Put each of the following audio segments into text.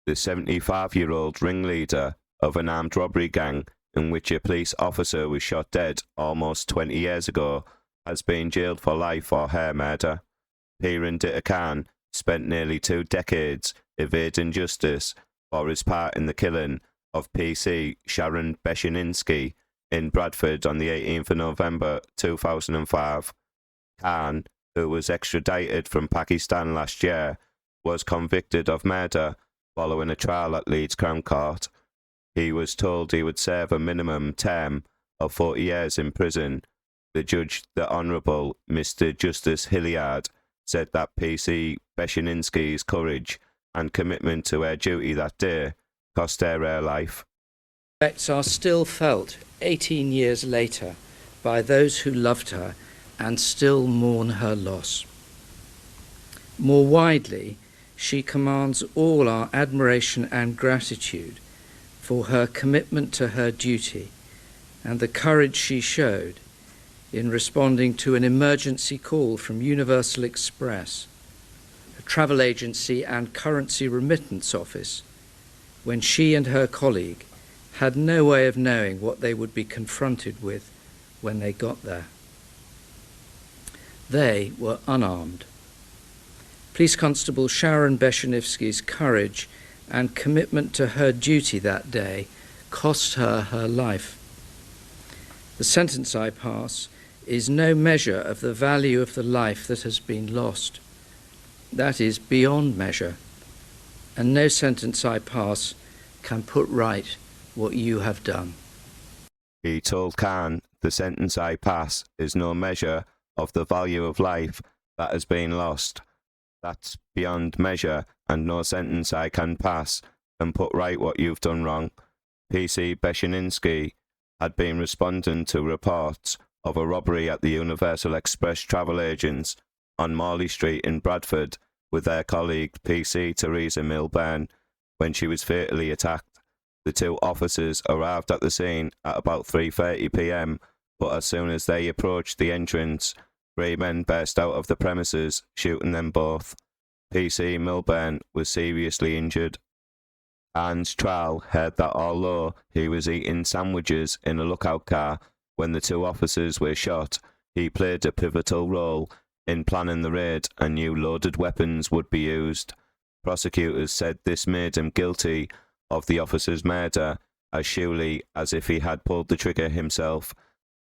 the 75-year-old ringleader of an armed robbery gang in which a police officer was shot dead almost 20 years ago, has been jailed for life for her murder. Piran Ditta KHAN spent nearly 2 decades evading justice for his part in the killing of PC Sharon Beshenivsky in Bradford on the 18th of November 2005. Khan, who was extradited from Pakistan last year, was convicted of murder following a trial at Leeds Crown Court. He was told he would serve a minimum term of 40 years in prison. The judge, the Honourable Mr Justice Hilliard, said that PC Beshenivsky's courage and commitment to her duty that day cost her life. Effects are still felt 18 years later by those who loved her and still mourn her loss. More widely, she commands all our admiration and gratitude for her commitment to her duty and the courage she showed in responding to an emergency call from Universal Express, a travel agency and currency remittance office, when she and her colleague had no way of knowing what they would be confronted with when they got there. They were unarmed. Police Constable Sharon Beshenivsky's courage and commitment to her duty that day cost her her life. The sentence I pass is no measure of the value of the life that has been lost. That is beyond measure, and no sentence I pass can put right what you have done. He told Khan, the sentence I pass is no measure of the value of life that has been lost. That's beyond measure, and no sentence I can pass can put right what you've done wrong. PC Beshenivsky had been responding to reports of a robbery at the Universal Express travel agents on Morley Street in Bradford with their colleague PC Teresa Milburn when she was fatally attacked. The 2 officers arrived at the scene at about 3:30 p.m, but as soon as they approached the entrance, 3 men burst out of the premises, shooting them both. PC Milburn was seriously injured. Khan's trial heard that although he was eating sandwiches in a lookout car when the 2 officers were shot, he played a pivotal role in planning the raid and knew loaded weapons would be used. Prosecutors said this made him guilty of the officer's murder as surely as if he had pulled the trigger himself.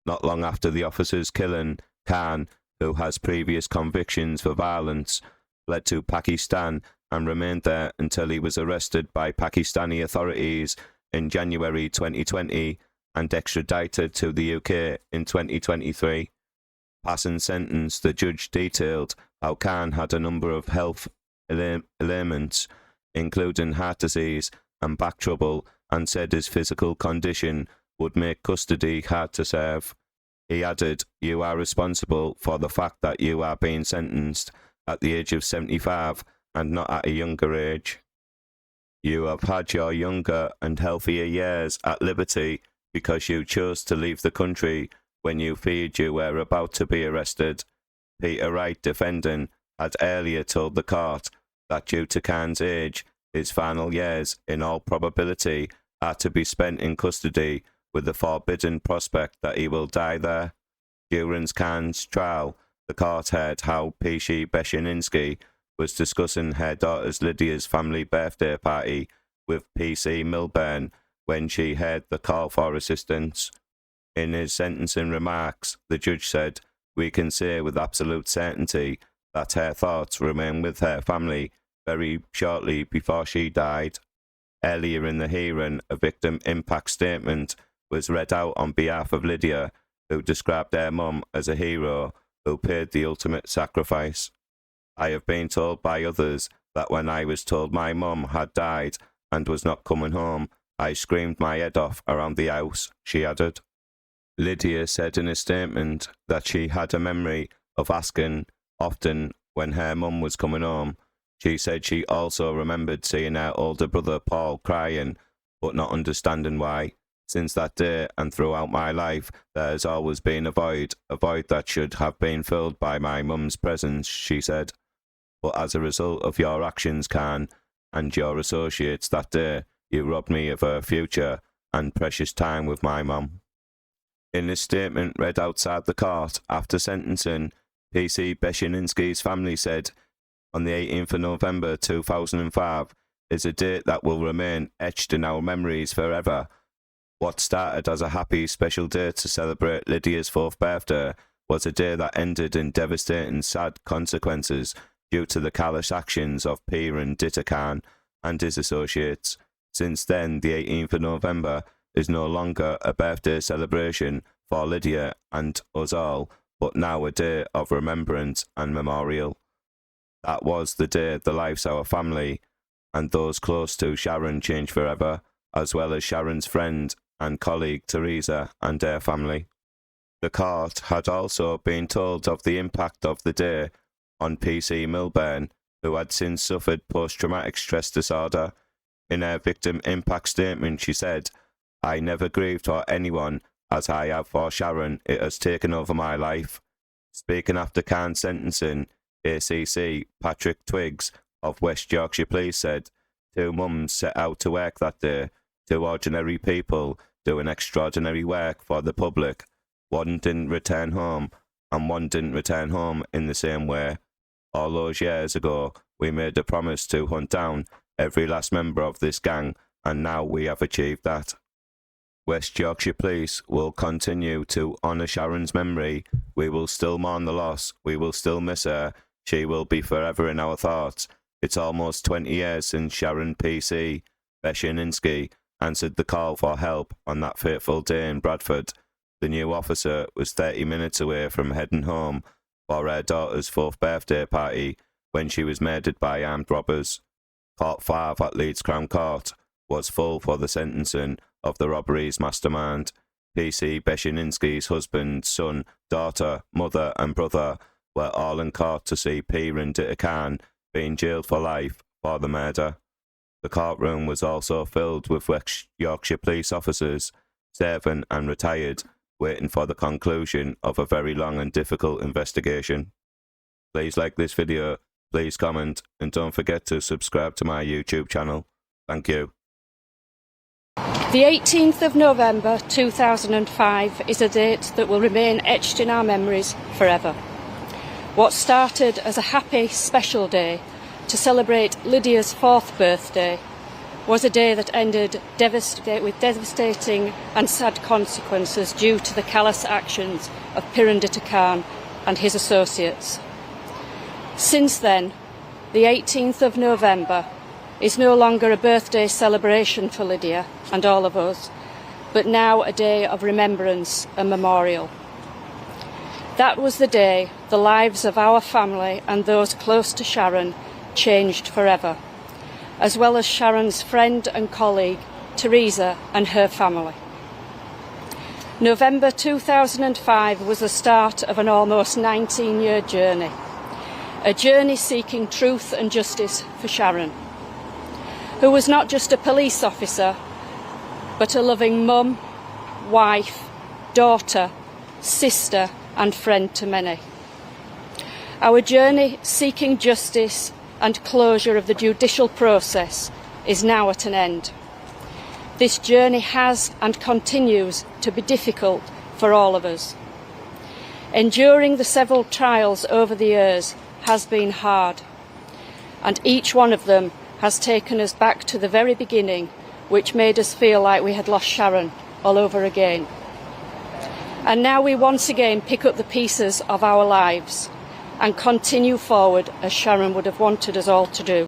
Not long after the officer's killing, Khan, who has previous convictions for violence, fled to Pakistan and remained there until he was arrested by Pakistani authorities in January 2020 and extradited to the UK in 2023. Passing sentence, the judge detailed how Khan had a number of health ailments, including heart disease and back trouble, and said his physical condition would make custody hard to serve. He added, "You are responsible for the fact that you are being sentenced at the age of 75 and not at a younger age. You have had your younger and healthier years at liberty because you chose to leave the country when you feared you were about to be arrested." Peter Wright, defendant, had earlier told the court that due to Khan's age, his final years, in all probability, are to be spent in custody with the forbidden prospect that he will die there. During Khan's trial, the court heard how PC Beshenivsky was discussing her daughter Lydia's family birthday party with PC Milburn when she heard the call for assistance. In his sentencing remarks, the judge said, "We can say with absolute certainty that her thoughts remain with her family very shortly before she died." Earlier in the hearing, a victim impact statement was read out on behalf of Lydia, who described her mum as a hero who paid the ultimate sacrifice. "I have been told by others that when I was told my mum had died and was not coming home, I screamed my head off around the house," she added. Lydia said in a statement that she had a memory of asking often when her mum was coming home. She said she also remembered seeing her older brother Paul crying, but not understanding why. "Since that day and throughout my life, there has always been a void that should have been filled by my mum's presence," she said. "But as a result of your actions, Khan, and your associates that day. You robbed me of a future and precious time with my mum. In his statement read outside the court after sentencing, PC Beshenivsky's family said, on the 18th of November 2005 is a date that will remain etched in our memories forever. What started as a happy special day to celebrate Lydia's 4th birthday was a day that ended in devastating sad consequences due to the callous actions of Piran Ditta KHAN and his associates. Since then, the 18th of November is no longer a birthday celebration for Lydia and us all, but now a day of remembrance and memorial. That was the day the lives of our family and those close to Sharon changed forever, as well as Sharon's friend and colleague Teresa and her family. The court had also been told of the impact of the day on PC Milburn, who had since suffered post-traumatic stress disorder. In her victim impact statement, she said, "I never grieved for anyone as I have for Sharon. It has taken over my life." Speaking after Khan's sentencing, ACC Patrick Twiggs of West Yorkshire Police said, "Two mums set out to work that day, two ordinary people doing extraordinary work for the public. One didn't return home, and one didn't return home in the same way. All those years ago, we made a promise to hunt down every last member of this gang, and now we have achieved that." West Yorkshire Police will continue to honour Sharon's memory. We will still mourn the loss. We will still miss her. She will be forever in our thoughts. It's almost 20 years since Sharon PC Beshenivsky answered the call for help on that fateful day in Bradford. The new officer was 30 minutes away from heading home for her daughter's 4th birthday party when she was murdered by armed robbers. Court 5 at Leeds Crown Court was full for the sentencing of the robbery's mastermind. PC Beshenivsky's husband, son, daughter, mother and brother were all in court to see Piran Ditta KHAN being jailed for life for the murder. The courtroom was also filled with West Yorkshire police officers, serving and retired, waiting for the conclusion of a very long and difficult investigation. Please like this video, please comment, and don't forget to subscribe to my YouTube channel. Thank you. The 18th of November 2005 is a date that will remain etched in our memories forever. What started as a happy, special day to celebrate Lydia's 4th birthday was a day that ended with devastating and sad consequences due to the callous actions of Piran Ditta KHAN and his associates. Since then, the 18th of November is no longer a birthday celebration for Lydia and all of us, but now a day of remembrance and memorial. That was the day the lives of our family and those close to Sharon changed forever, as well as Sharon's friend and colleague, Teresa, and her family. November 2005 was the start of an almost 19-year journey, a journey seeking truth and justice for Sharon, who was not just a police officer, but a loving mum, wife, daughter, sister, and friend to many. Our journey seeking justice and closure of the judicial process is now at an end. This journey has and continues to be difficult for all of us. Enduring the several trials over the years has been hard, and each one of them has taken us back to the very beginning, which made us feel like we had lost Sharon all over again. And now we once again pick up the pieces of our lives and continue forward as Sharon would have wanted us all to do.